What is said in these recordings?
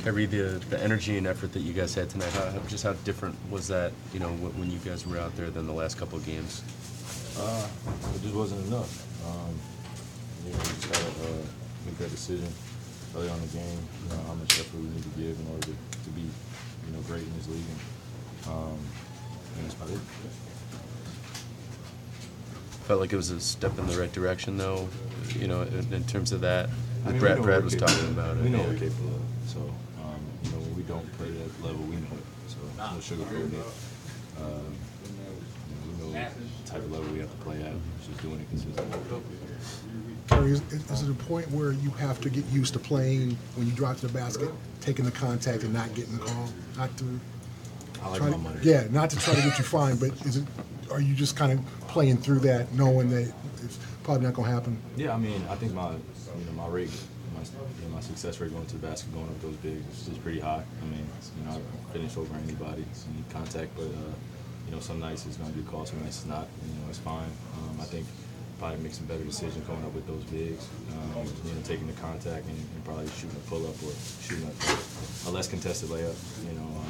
Kyrie, the energy and effort that you guys had tonight, how different was that, when you guys were out there than the last couple of games? It just wasn't enough. We just had to make that decision early on in the game, how much effort we need to give in order to be, great in this league. And that's about it. Felt like it was a step in the right direction, though, in terms of that. I mean, Brad was talking about it. We know we're capable of it. So, when we don't play that level, we know it. So, no sugarcoating it. We know the type of level we have to play at, just doing it consistently. Kyrie, is it a point where you have to get used to playing when you drive to the basket, taking the contact and not getting the call? Not to I like try my to, money. yeah, not to try to get you fined, but are you just kind of playing through that, knowing that it's probably not going to happen? Yeah, I mean, I think my rate, my success rate going to the basket, going up with those bigs is pretty high. I mean, I finish over anybody, need contact, but some nights it's going to be a call, some nights it's not. It's fine. I think probably make some better decisions going up with those bigs, taking the contact and probably shooting a pull-up or shooting a less contested layup.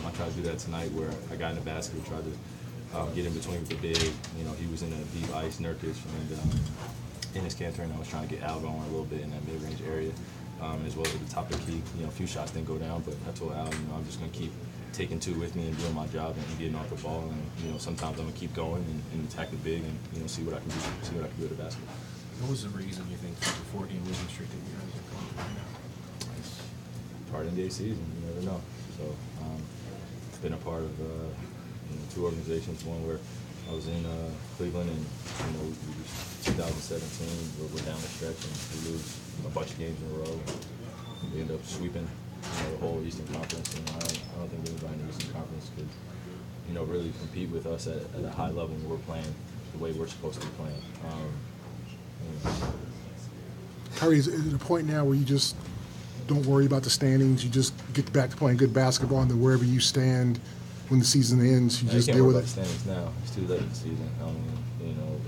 I tried to do that tonight where I got in the basket, tried to get in between with the big. He was in a deep ice, Nurkic, and in his canter, and I was trying to get Al going a little bit in that mid-range area, as well as at the top of the key. A few shots didn't go down, but I told Al, I'm just going to keep taking two with me and doing my job and getting off the ball. And sometimes I'm gonna keep going and attack the big and see what I can do. See what I can do at the basket. What was the reason you think for the 4-game losing streak that you guys are going right now? It's part of the NBA season. You never know. So it's been a part of two organizations. One where I was in Cleveland, and we 2017. We're down the stretch and we lose a bunch of games in a row. We end up sweeping the whole Eastern Conference. I don't think anybody in the Eastern Conference could really compete with us at a high level when we're playing the way we're supposed to be playing. Kyrie, is it a point now where you just don't worry about the standings, you just get back to playing good basketball, and then wherever you stand when the season ends, you just deal with it? You can't worry about the standings now. It's too late in the season.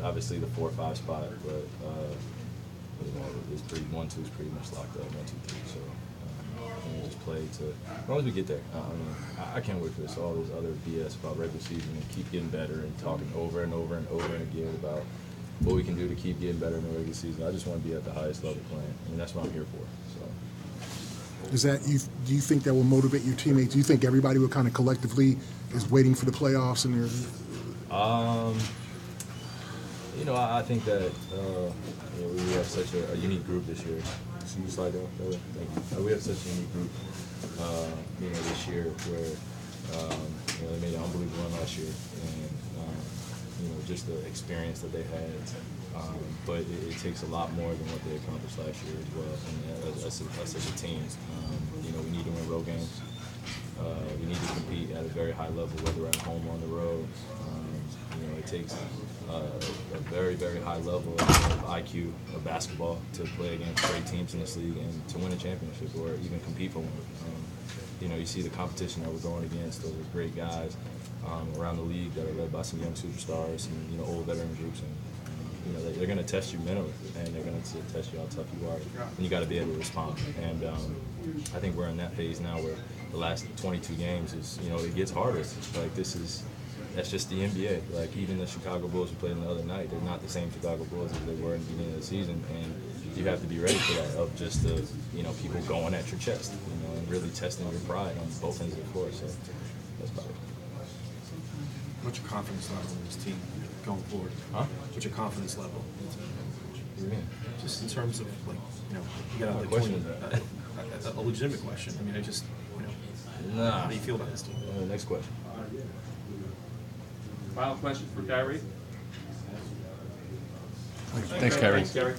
Obviously the 4 or 5 spot, but it's 1-2 is pretty much locked up. 1, 2, 3. So we just play as long as we get there. I can't wait for this. All this other BS about regular season and keep getting better and talking over and over and over again about what we can do to keep getting better in the regular season. I just want to be at the highest level playing. That's what I'm here for. So. Do you think that will motivate your teammates? Do you think everybody will kind of collectively is waiting for the playoffs and I think that we have such a unique group this year. See you slide down. We have such a unique group, this year where they made an unbelievable run last year, and just the experience that they had. But it takes a lot more than what they accomplished last year as well. And us as a team, we need to win road games. We need to compete at a very high level, whether we're at home or on the road. It takes a very, very high level of IQ of basketball to play against great teams in this league and to win a championship or even compete for one. You see the competition that we're going against, those great guys around the league that are led by some young superstars and old veteran groups. And they're going to test you mentally, and they're going to test you how tough you are, and you got to be able to respond. And I think we're in that phase now where the last 22 games is, it gets harder. Like that's just the NBA. Like even the Chicago Bulls we played the other night, they're not the same Chicago Bulls as they were in the beginning of the season, and you have to be ready for that. Of just the people going at your chest, and really testing your pride on both ends of the court. So that's about it. What's your confidence level in this team going forward? Huh? What's your confidence level? What do you mean? Just in terms of you got like 20, a legitimate question. I mean, how do you feel about this team? Next question. Final question for Kyrie. Thanks, Kyrie. Thanks, Kyrie.